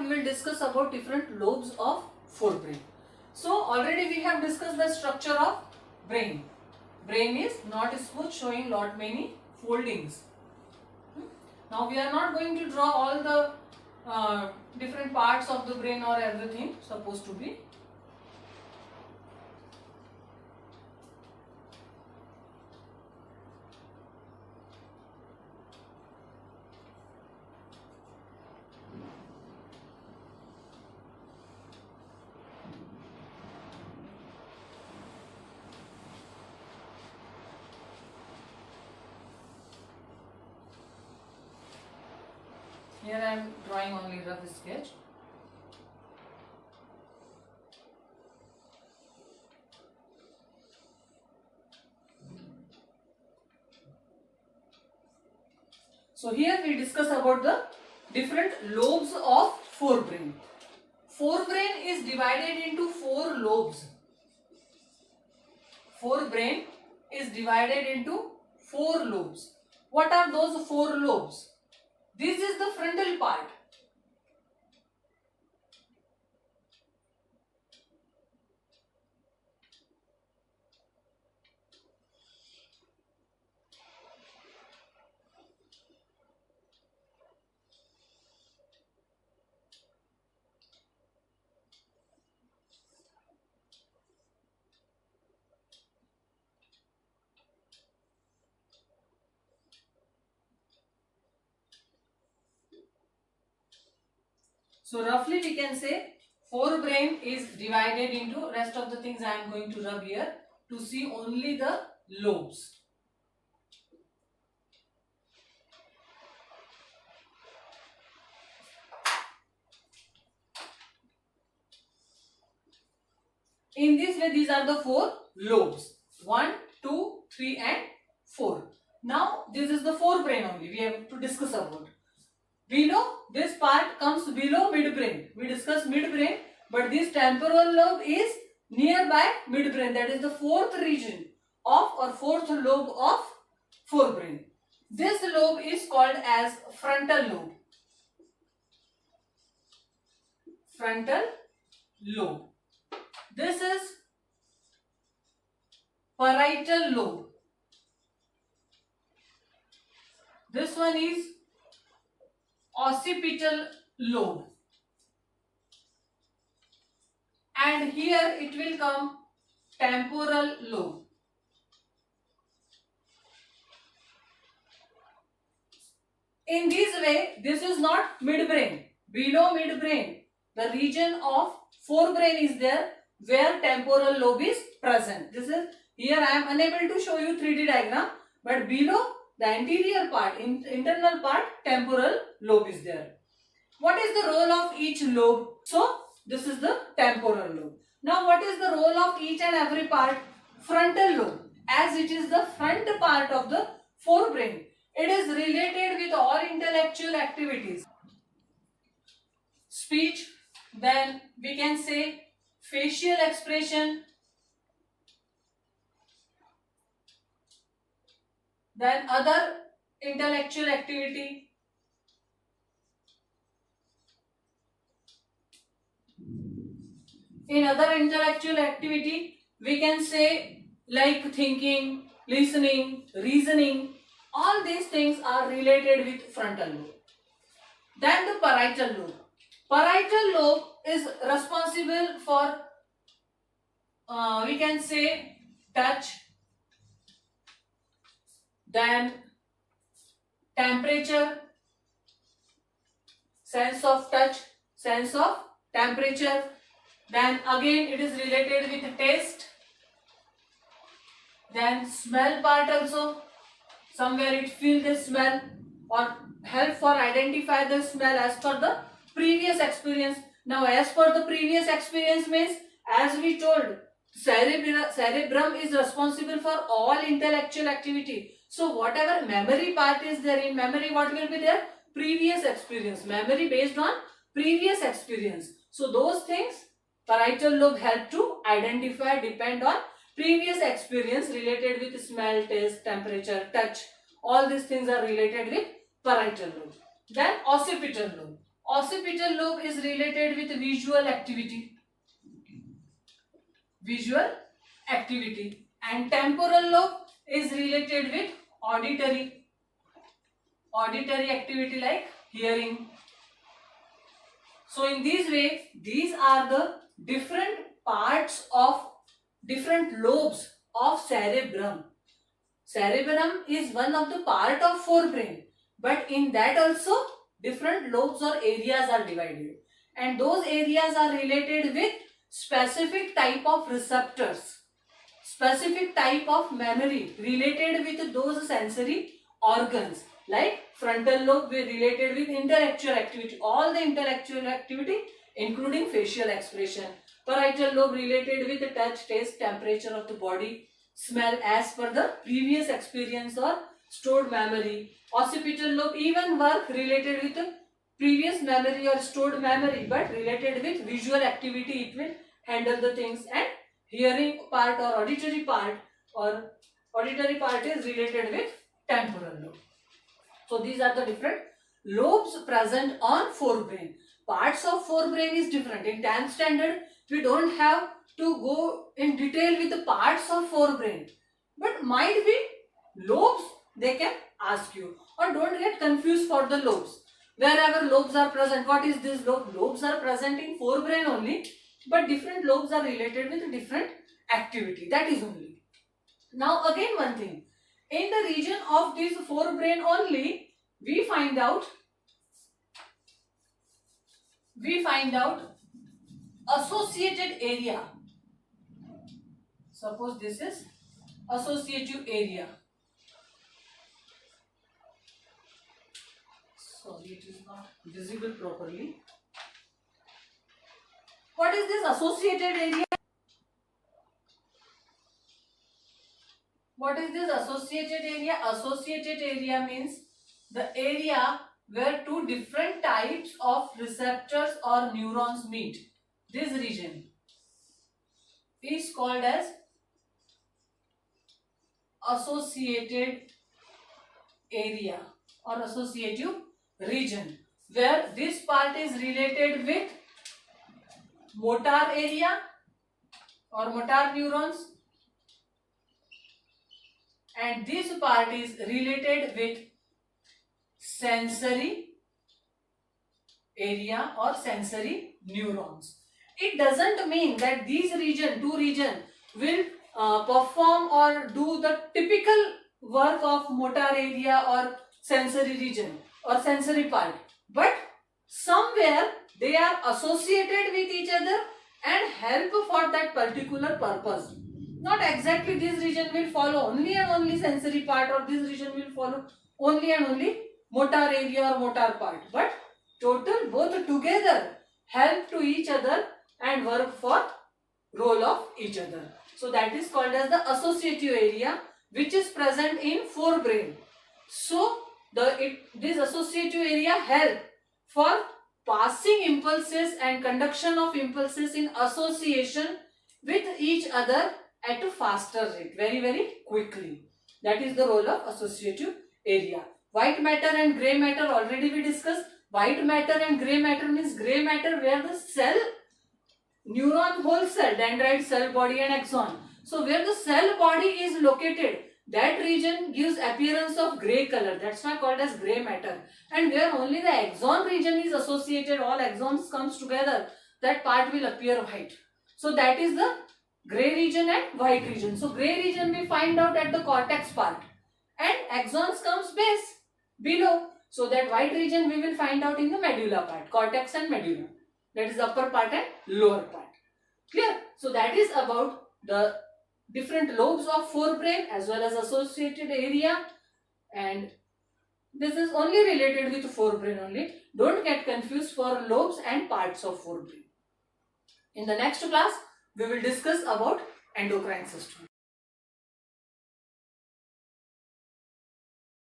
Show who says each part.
Speaker 1: we will discuss about different lobes of forebrain. So already we have discussed the structure of brain. Brain is not smooth, showing lot many foldings. Now we are not going to draw all the different parts of the brain or everything supposed to be. Here I am drawing only rough sketch. So here we discuss about the different lobes of forebrain. Forebrain is divided into 4 lobes. Forebrain is divided into 4 lobes. What are those 4 lobes? This is the frontal part. So roughly we can say forebrain is divided into, rest of the things I am going to rub here to see only the lobes. In this way these are the 4 lobes. 1, 2, 3 and 4. Now this is the forebrain only we have to discuss about. Below, this part comes below midbrain. We discussed midbrain, but this temporal lobe is nearby midbrain. That is the 4th region of or 4th lobe of forebrain. This lobe is called as frontal lobe. Frontal lobe. This is parietal lobe. This one is occipital lobe, and here it will come temporal lobe. In this way, this is not midbrain. Below midbrain, the region of forebrain is there where temporal lobe is present. This is, here I am unable to show you 3D diagram, but below the anterior part, internal part, temporal lobe is there. What is the role of each lobe? So, this is the temporal lobe. Now, what is the role of each and every part? Frontal lobe. As it is the front part of the forebrain, it is related with all intellectual activities. Speech, then we can say facial expression, then other intellectual activity. In other intellectual activity, we can say like thinking, listening, reasoning. All these things are related with frontal lobe. Then the parietal lobe. Parietal lobe is responsible for, we can say, touch, then temperature, sense of touch, sense of temperature. Then again it is related with taste. Then smell part also. Somewhere it feels the smell or help for identify the smell as per the previous experience. Now as per the previous experience means, as we told, cerebrum is responsible for all intellectual activity. So whatever memory part is there, in memory what will be there? Previous experience. Memory based on previous experience. So those things parietal lobe help to identify, depend on previous experience related with smell, taste, temperature, touch. All these things are related with parietal lobe. Then occipital lobe. Occipital lobe is related with visual activity. Visual activity. And temporal lobe is related with auditory. Auditory activity like hearing. So in this way, these are the different parts of different lobes of cerebrum. Cerebrum is one of the part of forebrain, but in that also different lobes or areas are divided, and those areas are related with specific type of receptors, specific type of memory related with those sensory organs. Like frontal lobe related with intellectual activity, all the intellectual activity including facial expression. Parietal lobe related with the touch, taste, temperature of the body, smell as per the previous experience or stored memory. Occipital lobe even work related with the previous memory or stored memory, but related with visual activity it will handle the things. And hearing part or auditory part is related with temporal lobe. So these are the different lobes present on forebrain. Parts of forebrain is different. In 10th standard, we don't have to go in detail with the parts of forebrain, but might be lobes they can ask you. Or don't get confused for the lobes. Wherever lobes are present, what is this lobe? Lobes are present in forebrain only, but different lobes are related with different activity. That is only. Now again one thing. In the region of this forebrain only, we find out associated area. Suppose this is associative area. Sorry, it is not visible properly. What is this associated area? What is this associated area? Associated area means the area where two different types of receptors or neurons meet. This region is called as associated area or associative region, where this part is related with motor area or motor neurons, and this part is related with sensory area or sensory neurons. It doesn't mean that these two regions will perform or do the typical work of motor area or sensory region or sensory part, but somewhere they are associated with each other and help for that particular purpose. Not exactly this region will follow only and only sensory part, or this region will follow only and only motor area or motor part, but total both together help to each other and work for role of each other. So that is called as the associative area, which is present in forebrain. So this associative area help for passing impulses and conduction of impulses in association with each other at a faster rate, very, very quickly. That is the role of associative area. White matter and grey matter already we discussed. White matter and grey matter means grey matter where the cell, neuron whole cell, dendrite, cell body and axon. So where the cell body is located, that region gives appearance of grey color. That's why called as grey matter. And where only the axon region is associated, all axons comes together, that part will appear white. So that is the grey region and white region. So grey region we find out at the cortex part, and axons comes base below. So that white region we will find out in the medulla part, cortex and medulla. That is upper part and lower part. Clear? So that is about the different lobes of forebrain as well as associated area, and this is only related with forebrain only. Don't get confused for lobes and parts of forebrain. In the next class, we will discuss about endocrine system.